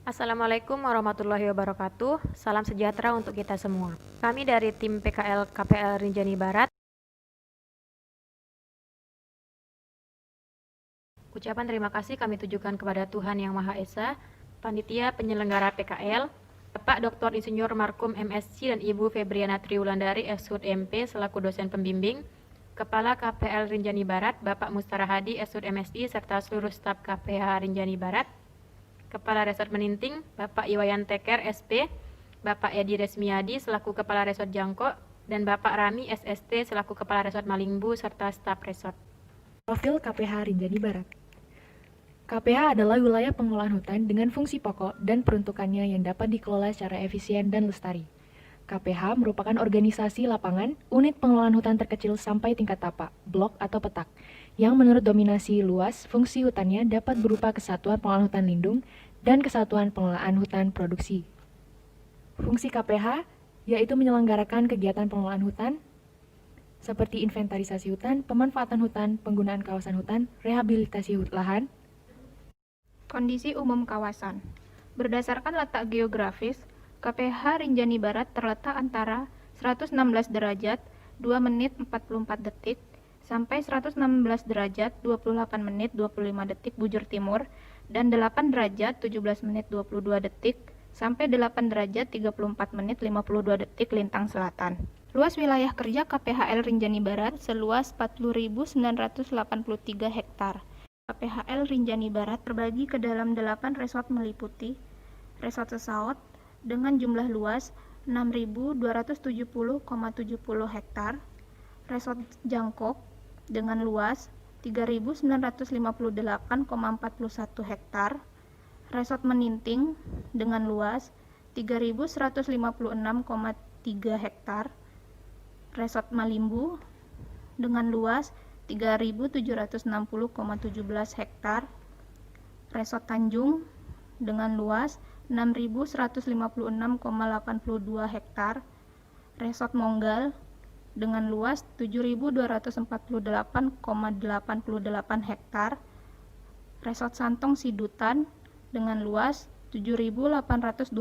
Assalamualaikum warahmatullahi wabarakatuh. Salam sejahtera untuk kita semua. Kami dari tim PKL KPL Rinjani Barat. Ucapan terima kasih kami tujukan kepada Tuhan Yang Maha Esa, Panitia Penyelenggara PKL, Bapak Dr. Insinyur Markum MSc dan Ibu Febriana Triwulandari Shud MP selaku dosen pembimbing, Kepala KPL Rinjani Barat, Bapak Mustara Hadi Shud MSI serta seluruh staf KPH Rinjani Barat, Kepala Resort Meninting, Bapak Iwayan Teker, SP, Bapak Edi Resmiadi selaku Kepala Resort Jangko, dan Bapak Rami SST selaku Kepala Resort Malingbu serta staf resort. Profil KPH Rinjani Barat. KPH adalah wilayah pengolahan hutan dengan fungsi pokok dan peruntukannya yang dapat dikelola secara efisien dan lestari. KPH merupakan organisasi lapangan, unit pengelolaan hutan terkecil sampai tingkat tapak, blok atau petak, yang menurut dominasi luas, fungsi hutannya dapat berupa kesatuan pengelolaan hutan lindung dan kesatuan pengelolaan hutan produksi. Fungsi KPH yaitu menyelenggarakan kegiatan pengelolaan hutan, seperti inventarisasi hutan, pemanfaatan hutan, penggunaan kawasan hutan, rehabilitasi lahan. Kondisi umum kawasan. Berdasarkan letak geografis, KPH Rinjani Barat terletak antara 116 derajat 2 menit 44 detik sampai 116 derajat 28 menit 25 detik bujur timur dan 8 derajat 17 menit 22 detik sampai 8 derajat 34 menit 52 detik lintang selatan. Luas wilayah kerja KPHL Rinjani Barat seluas 40.983 hektar. KPHL Rinjani Barat terbagi ke dalam 8 resort meliputi Resort Sesaut dengan jumlah luas 6.270,70 hektar, Resort Jangkok dengan luas 3.958,41 hektar, Resort Meninting dengan luas 3.156,3 hektar, Resort Malimbu dengan luas 3.760,17 hektar, Resort Tanjung dengan luas 6.156,82 hektar, Resort Monggal dengan luas 7.248,88 hektar, Resort Santong Sidutan dengan luas 7.823,47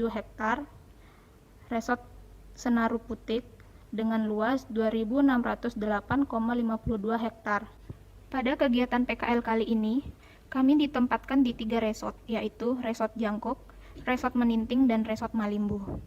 hektar, Resort Senaru Putik dengan luas 2.608,52 hektar. Pada kegiatan PKL kali ini, kami ditempatkan di 3 resort, yaitu Resort Jangkok, Resort Meninting, dan Resort Malimbu.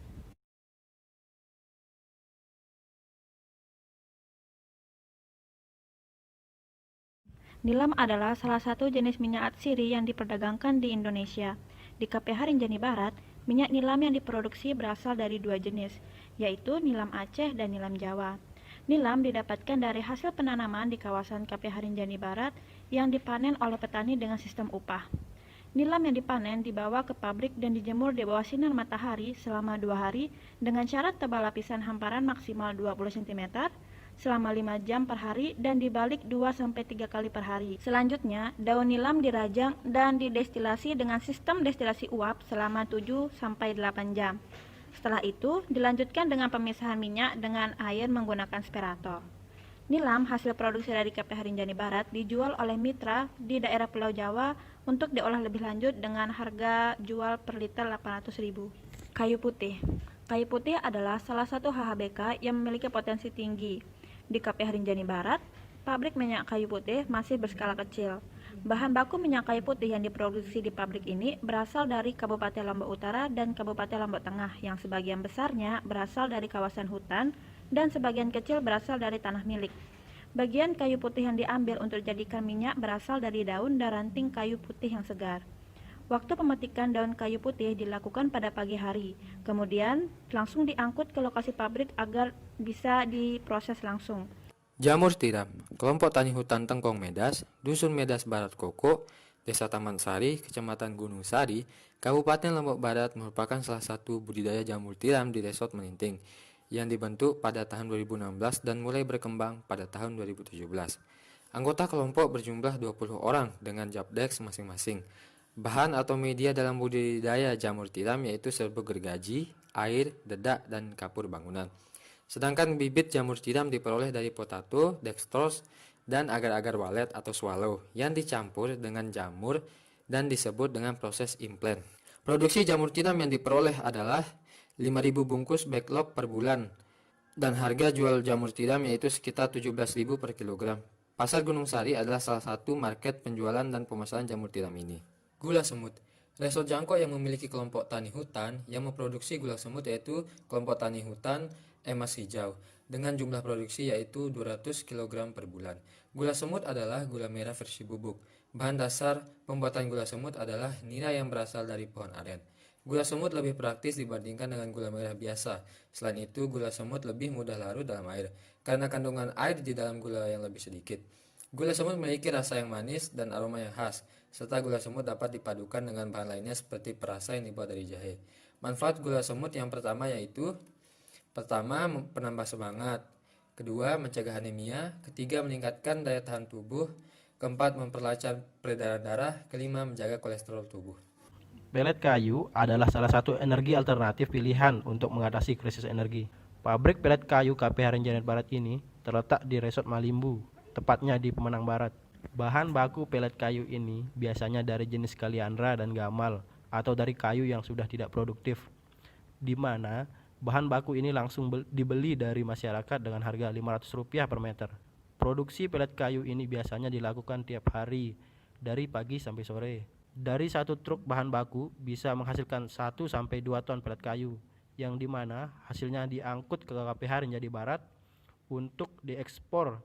Nilam adalah salah satu jenis minyak atsiri yang diperdagangkan di Indonesia. Di KPH Rinjani Barat, minyak nilam yang diproduksi berasal dari 2 jenis, yaitu nilam Aceh dan nilam Jawa. Nilam didapatkan dari hasil penanaman di kawasan KPH Rinjani Barat yang dipanen oleh petani dengan sistem upah. Nilam yang dipanen dibawa ke pabrik dan dijemur di bawah sinar matahari selama 2 hari dengan syarat tebal lapisan hamparan maksimal 20 cm selama 5 jam per hari dan dibalik 2-3 kali per hari. Selanjutnya, daun nilam dirajang dan didestilasi dengan sistem destilasi uap selama 7-8 jam. Setelah itu, dilanjutkan dengan pemisahan minyak dengan air menggunakan sperator. Nilam hasil produksi dari KPH Rinjani Barat dijual oleh mitra di daerah Pulau Jawa untuk diolah lebih lanjut dengan harga jual per liter 800.000. Kayu putih. Kayu putih adalah salah satu HHBK yang memiliki potensi tinggi. Di KPH Rinjani Barat, pabrik minyak kayu putih masih berskala kecil. Bahan baku minyak kayu putih yang diproduksi di pabrik ini berasal dari Kabupaten Lombok Utara dan Kabupaten Lombok Tengah yang sebagian besarnya berasal dari kawasan hutan dan sebagian kecil berasal dari tanah milik. Bagian kayu putih yang diambil untuk dijadikan minyak berasal dari daun dan ranting kayu putih yang segar. Waktu pemetikan daun kayu putih dilakukan pada pagi hari, kemudian langsung diangkut ke lokasi pabrik agar bisa diproses langsung. Jamur tiram, kelompok tani hutan Tengkong Medas, Dusun Medas Barat Koko, Desa Taman Sari, Kecamatan Gunung Sari, Kabupaten Lombok Barat merupakan salah satu budidaya jamur tiram di Resort Meninting yang dibentuk pada tahun 2016 dan mulai berkembang pada tahun 2017. Anggota kelompok berjumlah 20 orang dengan job desk masing-masing. Bahan atau media dalam budidaya jamur tiram yaitu serbuk gergaji, air, dedak, dan kapur bangunan. Sedangkan bibit jamur tiram diperoleh dari potato, dextrose, dan agar-agar walet atau swallow yang dicampur dengan jamur dan disebut dengan proses implant. Produksi jamur tiram yang diperoleh adalah 5.000 bungkus backlog per bulan dan harga jual jamur tiram yaitu sekitar 17.000 per kilogram. Pasar Gunung Sari adalah salah satu market penjualan dan pemasaran jamur tiram ini. Gula semut. Resort Jangkok yang memiliki kelompok tani hutan yang memproduksi gula semut yaitu kelompok tani hutan Emas Hijau dengan jumlah produksi yaitu 200 kg per bulan. Gula semut adalah gula merah versi bubuk. Bahan dasar pembuatan gula semut adalah nira yang berasal dari pohon aren. Gula semut lebih praktis dibandingkan dengan gula merah biasa. Selain itu, gula semut lebih mudah larut dalam air karena kandungan air di dalam gula yang lebih sedikit. Gula semut memiliki rasa yang manis dan aroma yang khas, serta gula semut dapat dipadukan dengan bahan lainnya seperti perasa yang dibuat dari jahe. Manfaat gula semut yang pertama yaitu penambah semangat, kedua, mencegah anemia, ketiga, meningkatkan daya tahan tubuh, keempat, memperlancar peredaran darah, kelima, menjaga kolesterol tubuh. Pelet kayu adalah salah satu energi alternatif pilihan untuk mengatasi krisis energi. Pabrik pelet kayu KPH Rinjani Barat ini terletak di Resort Malimbu, tepatnya di Pemenang Barat. Bahan baku pelet kayu ini biasanya dari jenis kaliandra dan gamal atau dari kayu yang sudah tidak produktif, di mana bahan baku ini langsung dibeli dari masyarakat dengan harga Rp500 per meter. Produksi pelet kayu ini biasanya dilakukan tiap hari dari pagi sampai sore. Dari satu truk bahan baku bisa menghasilkan 1-2 ton pelet kayu, yang dimana hasilnya diangkut ke KPH Rinjani Barat untuk diekspor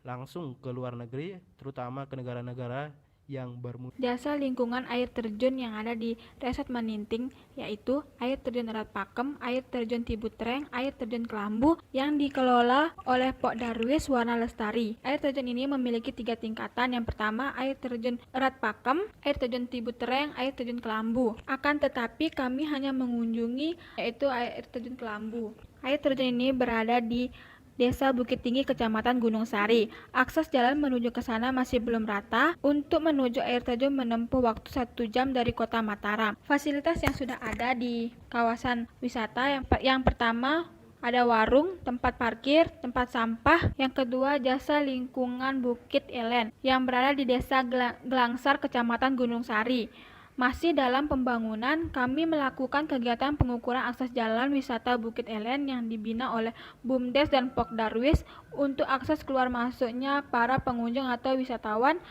langsung ke luar negeri, terutama ke negara-negara yang bermutu. Jasa lingkungan air terjun yang ada di Resort Maninting yaitu air terjun Erat Pakem, air terjun Tibutreng, air terjun Kelambu yang dikelola oleh Pok Darwis Warna Lestari. Air terjun ini memiliki 3 tingkatan. Yang pertama, air terjun Erat Pakem, air terjun Tibutreng, air terjun Kelambu. Akan tetapi kami hanya mengunjungi yaitu air terjun Kelambu. Air terjun ini berada di Desa Bukit Tinggi, Kecamatan Gunung Sari. Akses jalan menuju ke sana masih belum rata. Untuk menuju air terjun menempuh waktu 1 jam dari kota Mataram. Fasilitas yang sudah ada di kawasan wisata yang pertama ada warung, tempat parkir, tempat sampah. Yang kedua, jasa lingkungan Bukit Elen yang berada di Desa Gelangsar, Kecamatan Gunung Sari. Masih dalam pembangunan, kami melakukan kegiatan pengukuran akses jalan wisata Bukit Elen yang dibina oleh BUMDes dan Pok Darwis untuk akses keluar masuknya para pengunjung atau wisatawan,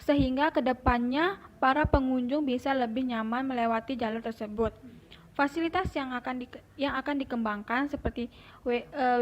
sehingga kedepannya para pengunjung bisa lebih nyaman melewati jalur tersebut. Fasilitas yang akan dikembangkan seperti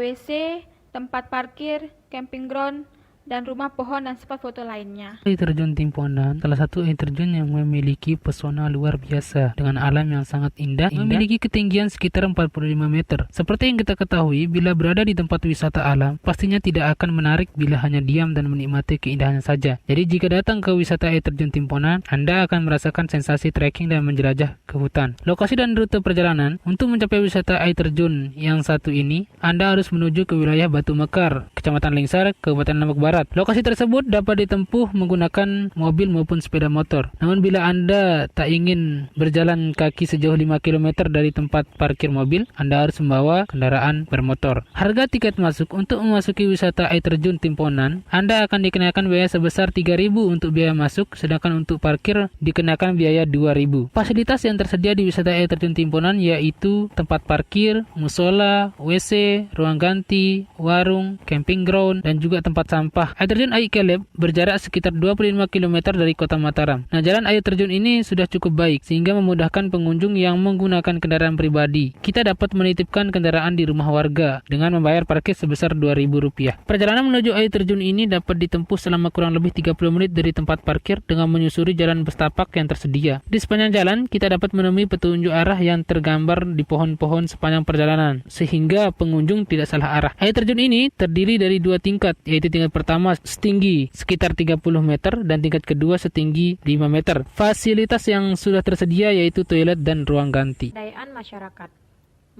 WC, tempat parkir, camping ground, dan rumah pohon dan spot foto lainnya. Air terjun Timponan salah satu air terjun yang memiliki pesona luar biasa dengan alam yang sangat indah, memiliki ketinggian sekitar 45 meter. Seperti yang kita ketahui, bila berada di tempat wisata alam, pastinya tidak akan menarik bila hanya diam dan menikmati keindahannya saja. Jadi jika datang ke wisata air terjun Timponan, Anda akan merasakan sensasi trekking dan menjelajah ke hutan. Lokasi dan rute perjalanan untuk mencapai wisata air terjun yang satu ini, Anda harus menuju ke wilayah Batu Mekar, Kecamatan Lingsar, Kabupaten Lombok Barat. Lokasi tersebut dapat ditempuh menggunakan mobil maupun sepeda motor. Namun bila Anda tak ingin berjalan kaki sejauh 5 km dari tempat parkir mobil, Anda harus membawa kendaraan bermotor. Harga tiket masuk untuk memasuki wisata air terjun Timponan, Anda akan dikenakan biaya sebesar Rp3.000 untuk biaya masuk, sedangkan untuk parkir dikenakan biaya Rp2.000. Fasilitas yang tersedia di wisata air terjun Timponan yaitu tempat parkir, musola, WC, ruang ganti, warung, camping ground, dan juga tempat sampah. Air terjun Aik Keleb berjarak sekitar 25 km dari kota Mataram. Nah, jalan air terjun ini sudah cukup baik sehingga memudahkan pengunjung yang menggunakan kendaraan pribadi. Kita dapat menitipkan kendaraan di rumah warga dengan membayar parkir sebesar Rp2.000. Perjalanan menuju air terjun ini dapat ditempuh selama kurang lebih 30 menit dari tempat parkir dengan menyusuri jalan bertapak yang tersedia. Di sepanjang jalan, kita dapat menemui petunjuk arah yang tergambar di pohon-pohon sepanjang perjalanan sehingga pengunjung tidak salah arah. Air terjun ini terdiri dari 2 tingkat, yaitu tingkat pertama setinggi sekitar 30 meter dan tingkat kedua setinggi 5 meter. Fasilitas yang sudah tersedia yaitu toilet dan ruang ganti. Pemberdayaan masyarakat.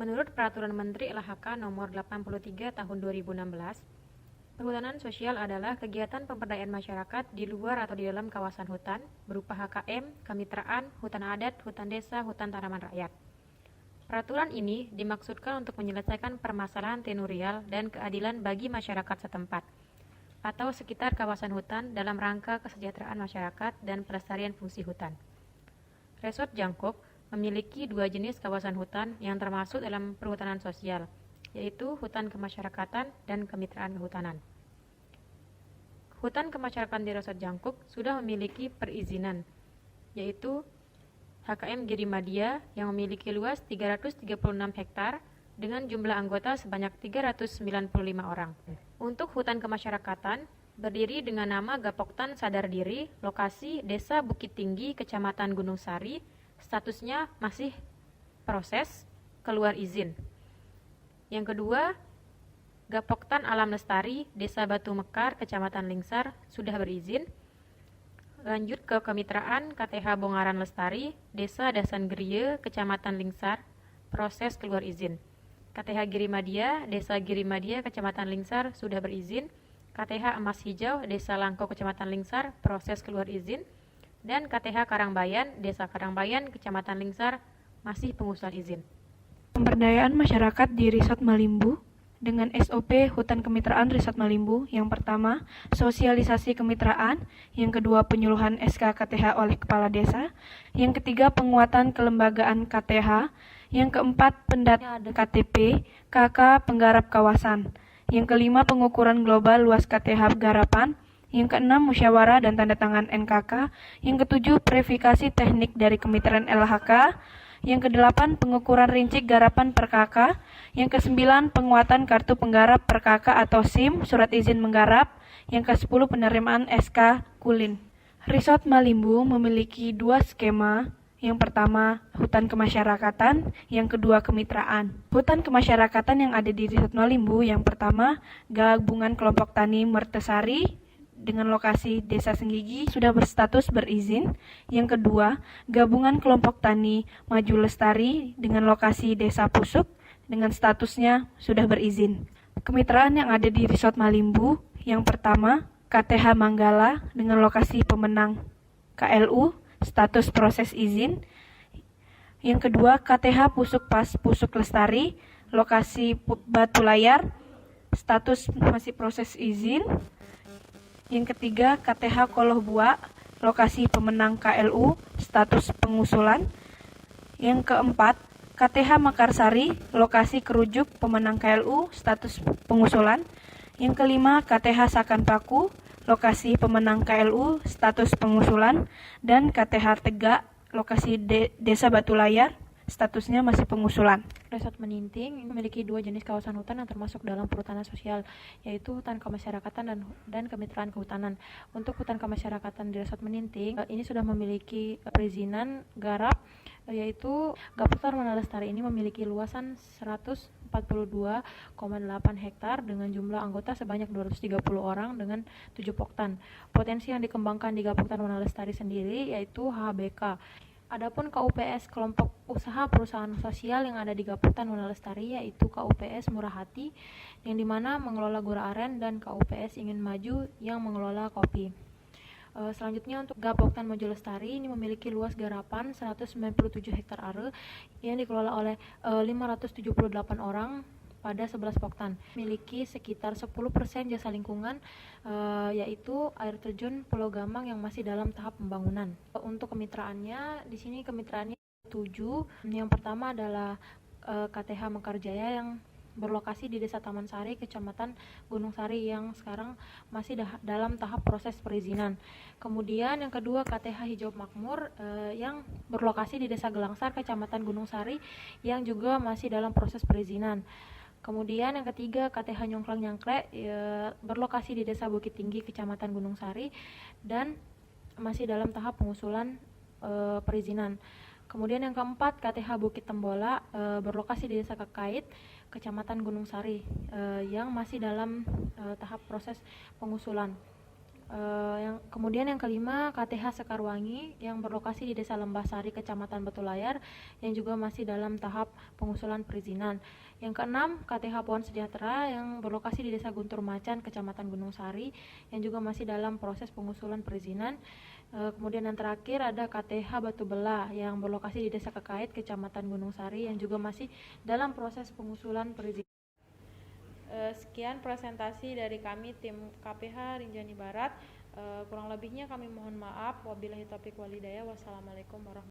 Menurut Peraturan Menteri LHK Nomor 83 Tahun 2016, perhutanan sosial adalah kegiatan pemberdayaan masyarakat di luar atau di dalam kawasan hutan berupa HKM, kemitraan, hutan adat, hutan desa, hutan tanaman rakyat. Peraturan ini dimaksudkan untuk menyelesaikan permasalahan tenurial dan keadilan bagi masyarakat setempat atau sekitar kawasan hutan dalam rangka kesejahteraan masyarakat dan pelestarian fungsi hutan. Resort Jangkuk memiliki 2 jenis kawasan hutan yang termasuk dalam perhutanan sosial, yaitu hutan kemasyarakatan dan kemitraan kehutanan. Hutan kemasyarakatan di Resort Jangkuk sudah memiliki perizinan, yaitu HKM Girimadia yang memiliki luas 336 hektar dengan jumlah anggota sebanyak 395 orang. Untuk hutan kemasyarakatan, berdiri dengan nama Gapoktan Sadar Diri, lokasi Desa Bukit Tinggi, Kecamatan Gunung Sari, statusnya masih proses keluar izin. Yang kedua, Gapoktan Alam Lestari, Desa Batu Mekar, Kecamatan Lingsar, sudah berizin. Lanjut ke kemitraan KTH Bongaran Lestari, Desa Dasan Gerie, Kecamatan Lingsar, proses keluar izin. KTH Girimadia, Desa Girimadia, Kecamatan Lingsar, sudah berizin. KTH Emas Hijau, Desa Langko, Kecamatan Lingsar, proses keluar izin. Dan KTH Karangbayan, Desa Karangbayan, Kecamatan Lingsar, masih pengusulan izin. Pemberdayaan masyarakat di Resort Malimbu dengan SOP Hutan Kemitraan Resort Malimbu. Yang pertama, sosialisasi kemitraan. Yang kedua, penyuluhan SK KTH oleh Kepala Desa. Yang ketiga, penguatan kelembagaan KTH. Yang keempat, pendataan KTP, KK penggarap kawasan. Yang kelima, pengukuran global luas KTH garapan. Yang keenam, musyawarah dan tanda tangan NKK. Yang ketujuh, verifikasi teknik dari kemitraan LHK. Yang kedelapan, pengukuran rinci garapan per KK. Yang kesembilan, penguatan kartu penggarap per KK atau SIM, surat izin menggarap. Yang kesepuluh, penerimaan SK Kulin. Resort Malimbu memiliki 2 skema. Yang pertama, hutan kemasyarakatan. Yang kedua, kemitraan. Hutan kemasyarakatan yang ada di Resort Malimbu, yang pertama, Gabungan Kelompok Tani Mertesari dengan lokasi Desa Senggigi sudah berstatus berizin. Yang kedua, Gabungan Kelompok Tani Maju Lestari dengan lokasi Desa Pusuk dengan statusnya sudah berizin. Kemitraan yang ada di Resort Malimbu, yang pertama, KTH Manggala dengan lokasi Pemenang KLU, status proses izin. Yang kedua, KTH Pusuk Pas Pusuk Lestari, lokasi Batu Layar, status masih proses izin. Yang ketiga, KTH Koloh Bua, lokasi Pemenang KLU, status pengusulan. Yang keempat, KTH Mekarsari, lokasi Kerujuk Pemenang KLU, status pengusulan. Yang kelima, KTH Sakan Paku, lokasi Pemenang KLU, status pengusulan. Dan KTH Tegak, lokasi Desa Batu Layar, statusnya masih pengusulan. Resort Meninting memiliki 2 jenis kawasan hutan yang termasuk dalam perhutanan sosial, yaitu hutan kemasyarakatan dan kemitraan kehutanan. Untuk hutan kemasyarakatan di Resort Meninting, ini sudah memiliki perizinan garap, yaitu Gapoktan Wana Lestari ini memiliki luasan 142,8 hektar dengan jumlah anggota sebanyak 230 orang dengan 7 poktan. Potensi yang dikembangkan di Gapoktan Wana Lestari sendiri yaitu HBK. Adapun KUPS kelompok usaha perusahaan sosial yang ada di Gapoktan Wana Lestari yaitu KUPS Murah Hati yang dimana mengelola gura aren dan KUPS Ingin Maju yang mengelola kopi. Selanjutnya untuk Gapoktan Maju Lestari ini memiliki luas garapan 197 hektar are yang dikelola oleh 578 orang pada 11 poktan. Memiliki sekitar 10% jasa lingkungan, yaitu air terjun Pulau Gamang yang masih dalam tahap pembangunan. Untuk kemitraannya, di sini kemitraannya 7. Yang pertama adalah KTH Mekarjaya yang berlokasi di Desa Taman Sari, Kecamatan Gunung Sari yang sekarang masih dalam tahap proses perizinan. Kemudian yang kedua KTH Hijau Makmur yang berlokasi di Desa Gelangsar, Kecamatan Gunung Sari yang juga masih dalam proses perizinan. Kemudian yang ketiga KTH Nyongkleng Nyangkle berlokasi di Desa Bukit Tinggi, Kecamatan Gunung Sari dan masih dalam tahap pengusulan perizinan. Kemudian yang keempat KTH Bukit Tembola berlokasi di Desa Kekait, Kecamatan Gunung Sari yang masih dalam tahap proses pengusulan. Kemudian yang kelima KTH Sekarwangi yang berlokasi di Desa Lembah Sari, Kecamatan Batu Layar yang juga masih dalam tahap pengusulan perizinan. Yang keenam KTH Pohon Sejahtera yang berlokasi di Desa Guntur Macan, Kecamatan Gunung Sari yang juga masih dalam proses pengusulan perizinan. Kemudian yang terakhir ada KTH Batu Belah yang berlokasi di Desa Kekait, Kecamatan Gunung Sari yang juga masih dalam proses pengusulan perizinan. Sekian presentasi dari kami tim KPH Rinjani Barat. Kurang lebihnya kami mohon maaf. Wabillahi taufiq walhidayah. Wassalamualaikum warahmatullahi wabarakatuh.